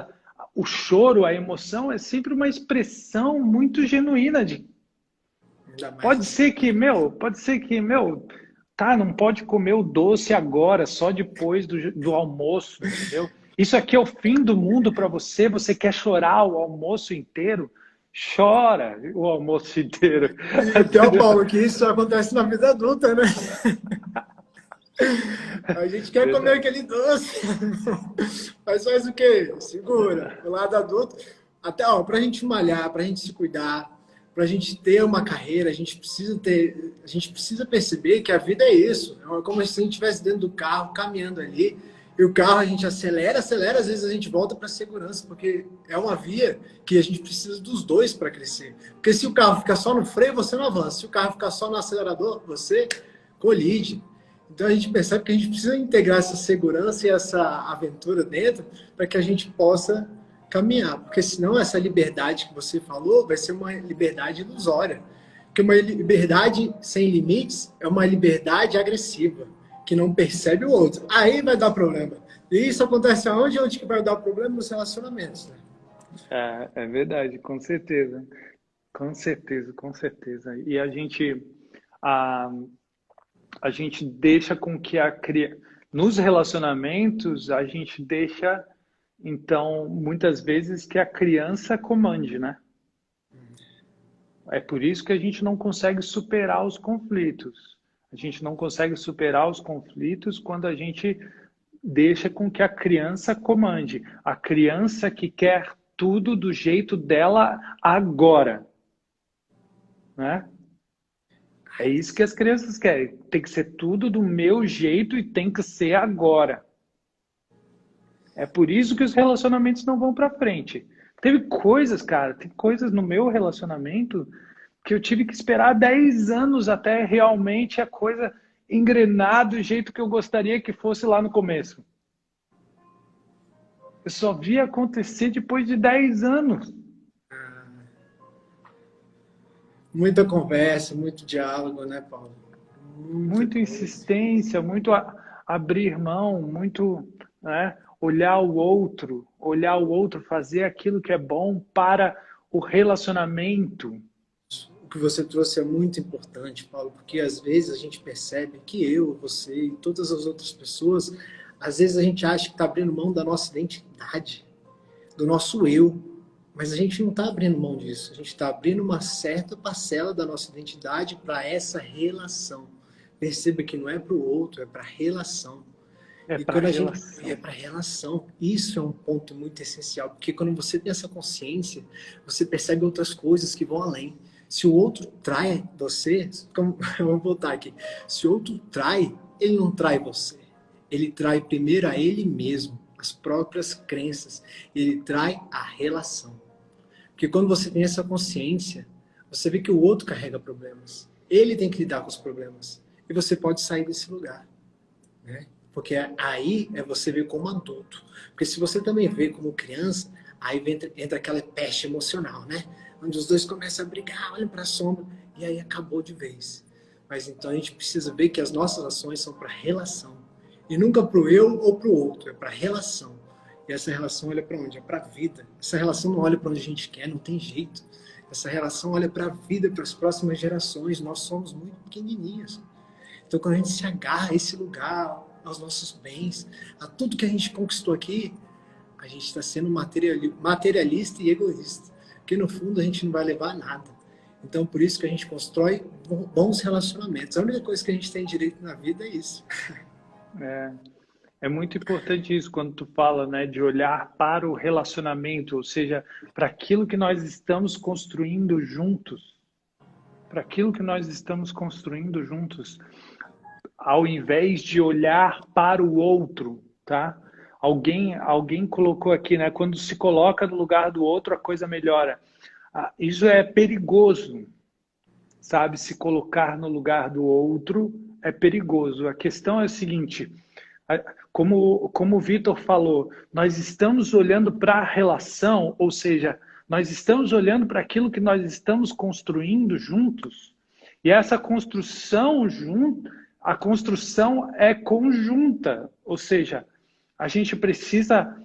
o choro, a emoção é sempre uma expressão muito genuína de... Pode ser que, tá, não pode comer o doce agora, só depois do almoço, entendeu? Isso aqui é o fim do mundo para você, você quer chorar o almoço inteiro? Chora o almoço inteiro. Então, Paulo, que isso acontece na vida adulta, né? A gente quer comer aquele doce, mas faz o quê? Segura. O lado adulto, até para a gente malhar, para a gente se cuidar, para a gente ter uma carreira, a gente precisa perceber que a vida é isso. É como se a gente estivesse dentro do carro, caminhando ali, e o carro a gente acelera, às vezes a gente volta para a segurança, porque é uma via que a gente precisa dos dois para crescer. Porque se o carro ficar só no freio, você não avança. Se o carro ficar só no acelerador, você colide. Então a gente percebe que a gente precisa integrar essa segurança e essa aventura dentro para que a gente possa caminhar. Porque senão essa liberdade que você falou vai ser uma liberdade ilusória. Porque uma liberdade sem limites é uma liberdade agressiva, que não percebe o outro. Aí vai dar problema. E isso acontece aonde? Onde que vai dar problema? Nos relacionamentos. Né? É verdade, com certeza. Com certeza, com certeza. E a, a gente deixa com que nos relacionamentos, a gente deixa, então, muitas vezes que a criança comande, né? É por isso que a gente não consegue superar os conflitos. A gente não consegue superar os conflitos quando a gente deixa com que a criança comande. A criança que quer tudo do jeito dela agora, né? É isso que as crianças querem. Tem que ser tudo do meu jeito e tem que ser agora. É por isso que os relacionamentos não vão para frente. Teve coisas, cara, tem coisas no meu relacionamento que eu tive que esperar 10 anos até realmente a coisa engrenar do jeito que eu gostaria que fosse lá no começo. Eu só vi acontecer depois de 10 anos. Muita conversa, muito diálogo, né, Paulo? Muita Muita coisa. insistência, muito abrir mão, muito, né, olhar o outro, fazer aquilo que é bom para o relacionamento. O que você trouxe é muito importante, Paulo, porque às vezes a gente percebe que eu, você e todas as outras pessoas, às vezes a gente acha que está abrindo mão da nossa identidade, do nosso eu, mas a gente não está abrindo mão disso. A gente está abrindo uma certa parcela da nossa identidade para essa relação. Perceba que não é para o outro, é para a relação. É E para quando a gente relação. é para relação, isso é um ponto muito essencial, porque quando você tem essa consciência, você percebe outras coisas que vão além. Se o outro trai você, vamos voltar aqui. Se o outro trai, ele não trai você. Ele trai primeiro a ele mesmo, as próprias crenças. Ele trai a relação. Porque quando você tem essa consciência, você vê que o outro carrega problemas. Ele tem que lidar com os problemas. E você pode sair desse lugar, né? Porque aí é você ver como adulto. Porque se você também vê como criança, aí entra aquela peste emocional, né? Onde os dois começam a brigar, olham para a sombra, e aí acabou de vez. Mas então a gente precisa ver que as nossas ações são para relação. E nunca para o eu ou para o outro, é para relação. E essa relação olha para onde? É para a vida. Essa relação não olha para onde a gente quer, não tem jeito. Essa relação olha para a vida, para as próximas gerações. Nós somos muito pequenininhos. Então, quando a gente se agarra a esse lugar, aos nossos bens, a tudo que a gente conquistou aqui, a gente está sendo materialista e egoísta. Porque, no fundo, a gente não vai levar a nada. Então, por isso que a gente constrói bons relacionamentos. A única coisa que a gente tem direito na vida é isso. É muito importante isso quando tu fala, né, de olhar para o relacionamento, ou seja, para aquilo que nós estamos construindo juntos. Para aquilo que nós estamos construindo juntos. Ao invés de olhar para o outro, tá? Alguém colocou aqui, né? Quando se coloca no lugar do outro, a coisa melhora. Isso é perigoso, sabe? Se colocar no lugar do outro é perigoso. A questão é a seguinte, como o Vitor falou, nós estamos olhando para a relação, ou seja, nós estamos olhando para aquilo que nós estamos construindo juntos, e essa construção a construção é conjunta, ou seja, a gente precisa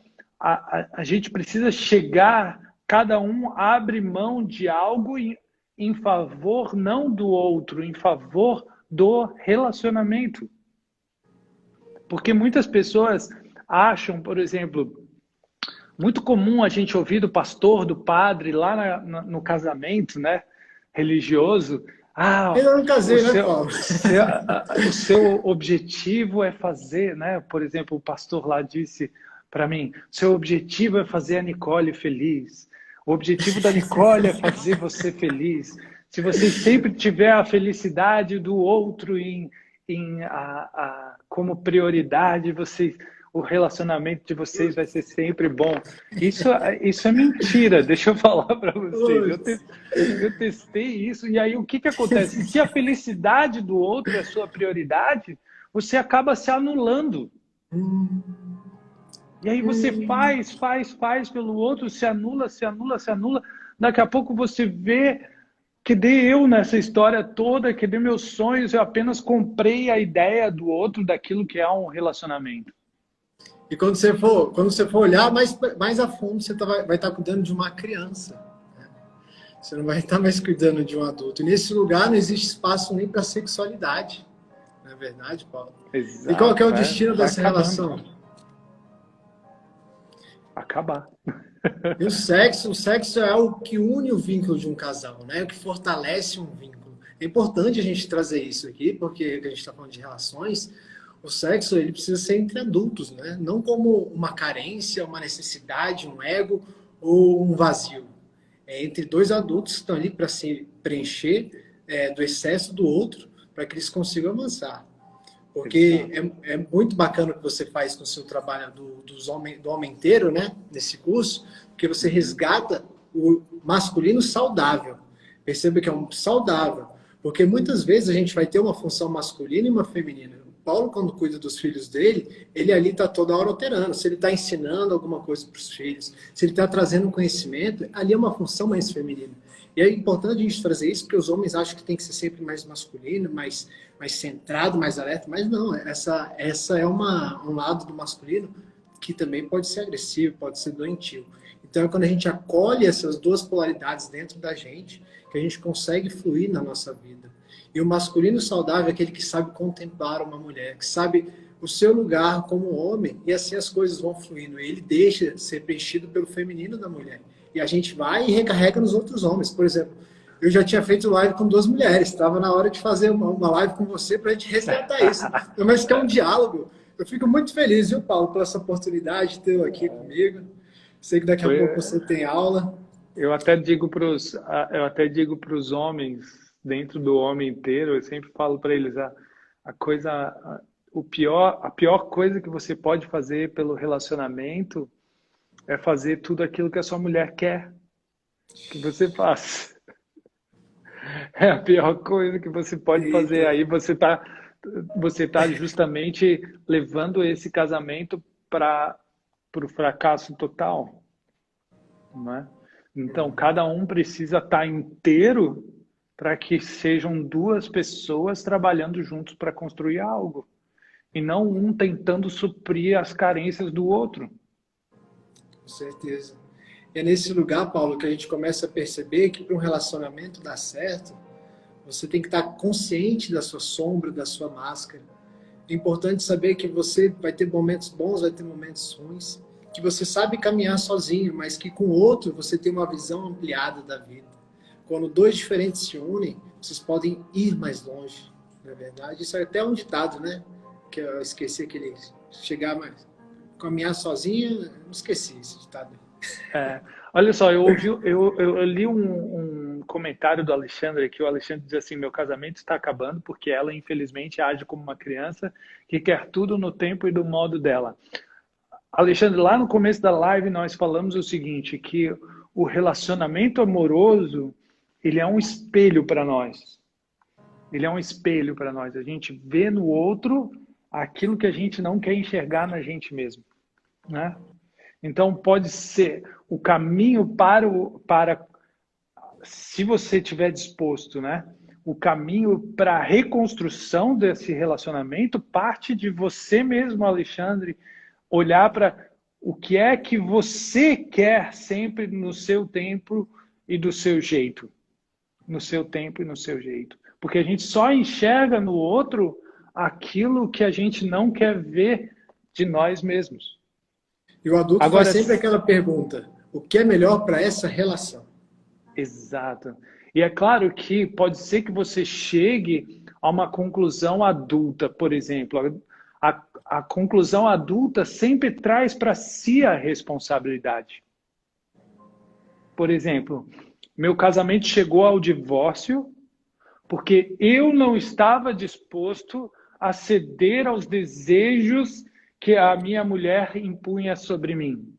chegar, cada um abre mão de algo em favor não do outro, em favor do relacionamento. Porque muitas pessoas acham, por exemplo, muito comum a gente ouvir do pastor, do padre, lá no casamento, né, religioso, Eu não casei, né, Paulo? o seu objetivo é fazer, né? Por exemplo, o pastor lá disse para mim, seu objetivo é fazer a Nicole feliz. O objetivo da Nicole é fazer você feliz. Se você sempre tiver a felicidade do outro como prioridade, o relacionamento de vocês vai ser sempre bom. Isso é mentira, deixa eu falar para vocês. Eu testei isso, e aí o que acontece? Se a felicidade do outro é sua prioridade, você acaba se anulando. E aí você faz pelo outro, se anula. Daqui a pouco você vê, cadê eu nessa história toda? Cadê meus sonhos? Eu apenas comprei a ideia do outro, daquilo que é um relacionamento. E quando você for olhar mais a fundo, você vai estar cuidando de uma criança. Você não vai estar mais cuidando de um adulto. E nesse lugar não existe espaço nem para sexualidade. Não é verdade, Paulo? E qual que é Exato, o destino vai dessa acabando. relação? Acabar. E o sexo é o que une o vínculo de um casal, né? O que fortalece um vínculo. É importante a gente trazer isso aqui, porque a gente está falando de relações. O sexo ele precisa ser entre adultos, né? Não como uma carência, uma necessidade, um ego ou um vazio. É entre dois adultos que estão ali para se preencher do excesso do outro, para que eles consigam avançar. Porque Exato. é muito bacana o que você faz com o seu trabalho do homem inteiro, né? Nesse curso, porque você Uhum. resgata o masculino saudável. Perceba que é um saudável. Porque muitas vezes a gente vai ter uma função masculina e uma feminina. O Paulo, quando cuida dos filhos dele, ele ali está toda hora alterando. Se ele está ensinando alguma coisa para os filhos, se ele está trazendo conhecimento, ali é uma função mais feminina. E é importante a gente trazer isso, porque os homens acham que tem que ser sempre mais masculino, mais centrado, mais alerta, mas não, essa é um lado do masculino que também pode ser agressivo, pode ser doentio. Então, é quando a gente acolhe essas duas polaridades dentro da gente, que a gente consegue fluir na nossa vida. E o masculino saudável é aquele que sabe contemplar uma mulher, que sabe o seu lugar como homem, e assim as coisas vão fluindo. Ele deixa ser preenchido pelo feminino da mulher. E a gente vai e recarrega nos outros homens. Por exemplo, eu já tinha feito live com duas mulheres, estava na hora de fazer uma live com você para a gente resgatar isso. Mas que é um diálogo. Eu fico muito feliz, viu, Paulo, por essa oportunidade de ter aqui comigo. Sei que daqui a Foi, pouco você tem aula. eu até digo para os homens, dentro do homem inteiro, eu sempre falo para eles a coisa, a pior coisa que você pode fazer pelo relacionamento é fazer tudo aquilo que a sua mulher quer que você faça. É a pior coisa que você pode fazer. Eita. Aí você tá justamente levando esse casamento para o fracasso total, não é? Então, cada um precisa estar inteiro para que sejam duas pessoas trabalhando juntos para construir algo, e não um tentando suprir as carências do outro. Com certeza. E é nesse lugar, Paulo, que a gente começa a perceber que para um relacionamento dar certo, você tem que estar consciente da sua sombra, da sua máscara. É importante saber que você vai ter momentos bons, vai ter momentos ruins, que você sabe caminhar sozinho, mas que com o outro você tem uma visão ampliada da vida. Quando dois diferentes se unem, vocês podem ir mais longe, na verdade. Isso é até um ditado, né? Que eu esqueci aquele chegar mais caminhar sozinho, não esqueci esse ditado. É, olha só, eu li um comentário do Alexandre aqui. O Alexandre diz assim: meu casamento está acabando porque ela, infelizmente, age como uma criança que quer tudo no tempo e do modo dela. Alexandre, lá no começo da live nós falamos o seguinte, que o relacionamento amoroso, ele é um espelho para nós. Ele é um espelho para nós. A gente vê no outro aquilo que a gente não quer enxergar na gente mesmo, né? Então, pode ser o caminho para se você estiver disposto, né? O caminho para a reconstrução desse relacionamento parte de você mesmo, Alexandre, olhar para o que é que você quer sempre no seu tempo e do seu jeito. No seu tempo e no seu jeito. Porque a gente só enxerga no outro aquilo que a gente não quer ver de nós mesmos. E o adulto faz Agora, sempre aquela pergunta: o que é melhor para essa relação? exato. E é claro que pode ser que você chegue a uma conclusão adulta, por exemplo. A conclusão adulta sempre traz para si a responsabilidade. Por exemplo, meu casamento chegou ao divórcio porque eu não estava disposto a ceder aos desejos que a minha mulher impunha sobre mim.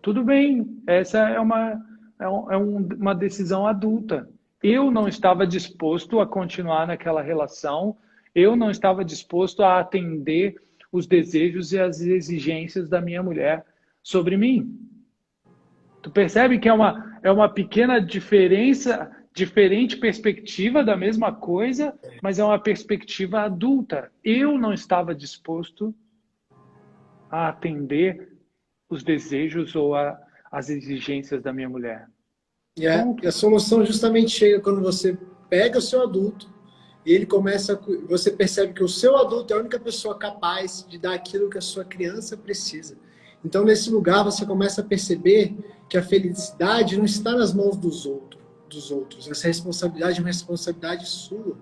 Tudo bem, essa uma decisão adulta. Eu não estava disposto a continuar naquela relação, eu não estava disposto a atender os desejos e as exigências da minha mulher sobre mim. Tu percebe que é uma pequena diferença, diferente perspectiva da mesma coisa, mas é uma perspectiva adulta. Eu não estava disposto a atender os desejos ou às exigências da minha mulher. E a solução justamente chega quando você pega o seu adulto e ele começa, você percebe que o seu adulto é a única pessoa capaz de dar aquilo que a sua criança precisa. Então, nesse lugar, você começa a perceber que a felicidade não está nas mãos dos outros. Essa responsabilidade é uma responsabilidade sua.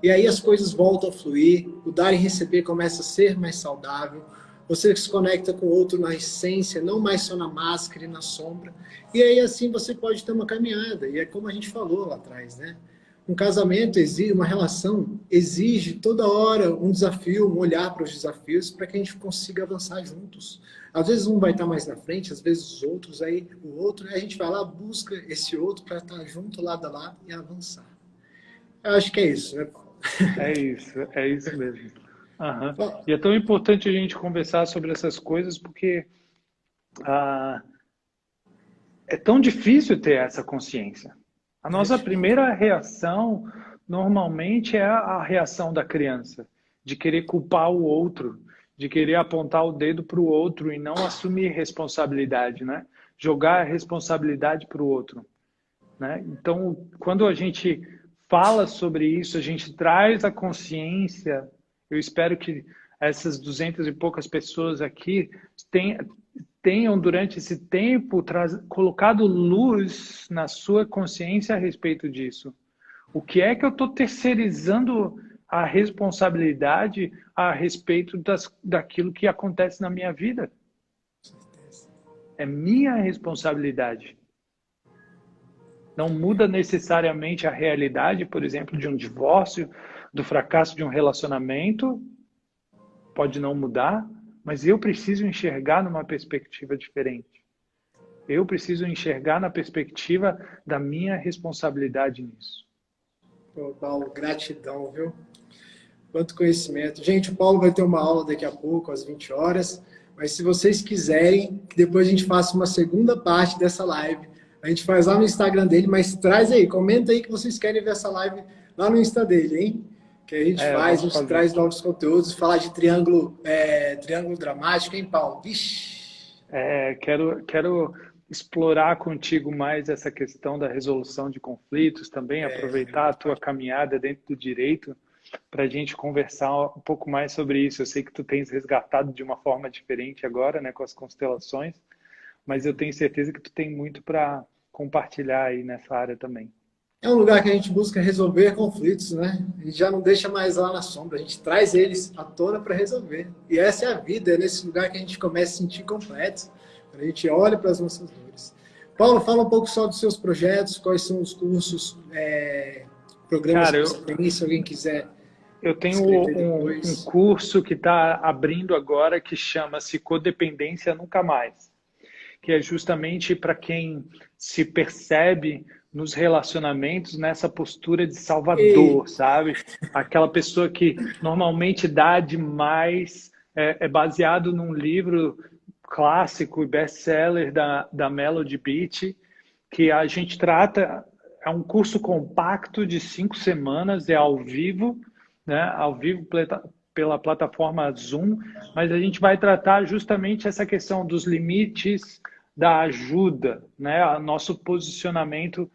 E aí as coisas voltam a fluir, o dar e receber começa a ser mais saudável, você se conecta com o outro na essência, não mais só na máscara e na sombra. E aí assim você pode ter uma caminhada. E é como a gente falou lá atrás, né? Um casamento exige, uma relação exige toda hora um desafio, um olhar para os desafios para que a gente consiga avançar juntos. Às vezes um vai estar mais na frente, às vezes os outros, aí o outro, aí a gente vai lá, busca esse outro para estar junto, lado a lado e avançar. Eu acho que é isso, né, Paulo? É isso mesmo. Aham. E é tão importante a gente conversar sobre essas coisas porque ah, é tão difícil ter essa consciência. A nossa primeira reação, normalmente, é a reação da criança, de querer culpar o outro, de querer apontar o dedo para o outro e não assumir responsabilidade, né? Jogar a responsabilidade para o outro, né? Então, quando a gente fala sobre isso, a gente traz a consciência. Eu espero que essas 200 e poucas pessoas aqui tenham durante esse tempo colocado luz na sua consciência a respeito disso. O que é que eu estou terceirizando a responsabilidade a respeito daquilo que acontece na minha vida? É minha responsabilidade. Não muda necessariamente a realidade, por exemplo, de um divórcio, do fracasso de um relacionamento. Pode não mudar, mas eu preciso enxergar numa perspectiva diferente. Eu preciso enxergar na perspectiva da minha responsabilidade nisso. Pô, Paulo, gratidão, viu? Quanto conhecimento. Gente, o Paulo vai ter uma aula daqui a pouco, às 20 horas, mas se vocês quiserem, que depois a gente faça uma segunda parte dessa live, a gente faz lá no Instagram dele, mas traz aí, comenta aí que vocês querem ver essa live lá no Insta dele, hein? Que a gente faz, a gente traz novos conteúdos, falar de triângulo dramático, hein, Paulo? Vixe! Quero explorar contigo mais essa questão da resolução de conflitos, também aproveitar a tua caminhada dentro do direito para a gente conversar um pouco mais sobre isso. Eu sei que tu tens resgatado de uma forma diferente agora, né, com as constelações, mas eu tenho certeza que tu tem muito para compartilhar aí nessa área também. É um lugar que a gente busca resolver conflitos, né? A gente já não deixa mais lá na sombra, a gente traz eles à tona para resolver. E essa é a vida, é nesse lugar que a gente começa a se sentir completo, quando a gente olha para as nossas dores. Paulo, fala um pouco só dos seus projetos, quais são os cursos, programas que você tem, se alguém quiser. Eu tenho um curso que está abrindo agora que chama-se Codependência Nunca Mais, que é justamente para quem se percebe nos relacionamentos nessa postura de salvador, sabe? Aquela pessoa que normalmente dá demais, é baseado num livro clássico e best-seller da Melody Beattie, que a gente trata, é um curso compacto de 5 semanas, é ao vivo, né? Ao vivo pela plataforma Zoom, mas a gente vai tratar justamente essa questão dos limites da ajuda, né? O nosso posicionamento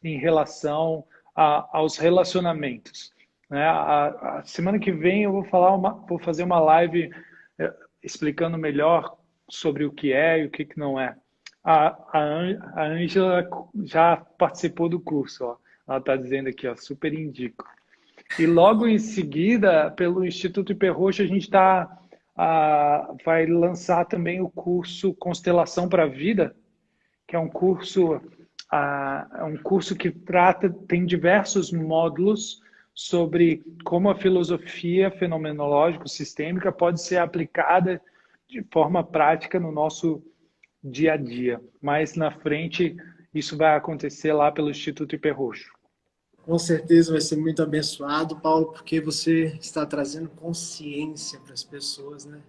em relação aos relacionamentos, né? A semana que vem eu vou fazer uma live explicando melhor sobre o que é e o que não é. A Ângela já participou do curso, ó. Ela está dizendo aqui, ó, super indico. E logo em seguida, pelo Instituto Hiperroxo, a gente vai lançar também o curso Constelação para a Vida, que é um curso que tem diversos módulos sobre como a filosofia fenomenológico-sistêmica pode ser aplicada de forma prática no nosso dia a dia. Mais na frente, isso vai acontecer lá pelo Instituto Hiperroxo. Com certeza vai ser muito abençoado, Paulo, porque você está trazendo consciência para as pessoas, né?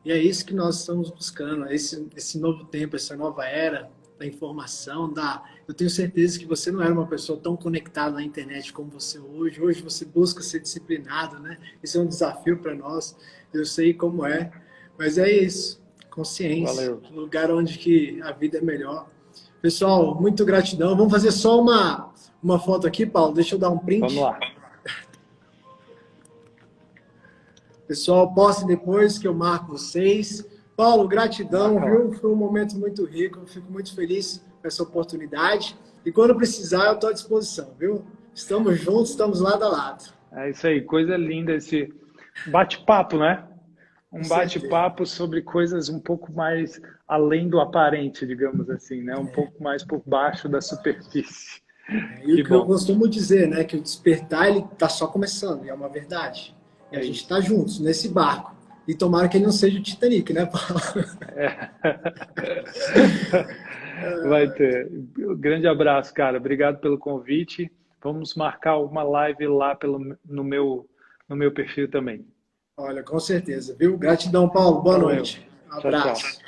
E é isso que nós estamos buscando, esse novo tempo, essa nova era da informação, eu tenho certeza que você não era uma pessoa tão conectada na internet como você hoje. Hoje você busca ser disciplinado, né? Isso é um desafio para nós, eu sei como é, mas é isso. consciência, Valeu. um lugar onde que a vida é melhor. Pessoal, muito gratidão. Vamos fazer só uma foto aqui, Paulo. Deixa eu dar um Vamos print. lá. Pessoal, poste depois que eu marco vocês. Paulo, gratidão, viu? Foi um momento muito rico. Eu fico muito feliz com essa oportunidade. E quando precisar, eu estou à disposição, viu? Estamos juntos, estamos lado a lado. É isso aí, coisa linda esse bate-papo, né? Um Com bate-papo sobre coisas um pouco mais além do aparente, digamos assim, né? Um pouco mais por baixo da superfície. E Que o que eu bom. costumo dizer, né? Que o despertar, ele está só começando, e é uma verdade. E a gente está juntos nesse barco. E tomara que ele não seja o Titanic, né, Paulo? Vai ter. Um grande abraço, cara. Obrigado pelo convite. Vamos marcar uma live lá no meu perfil também. Olha, com certeza, viu? Gratidão, Paulo. Boa Valeu. noite. Um Tchau, tchau. abraço.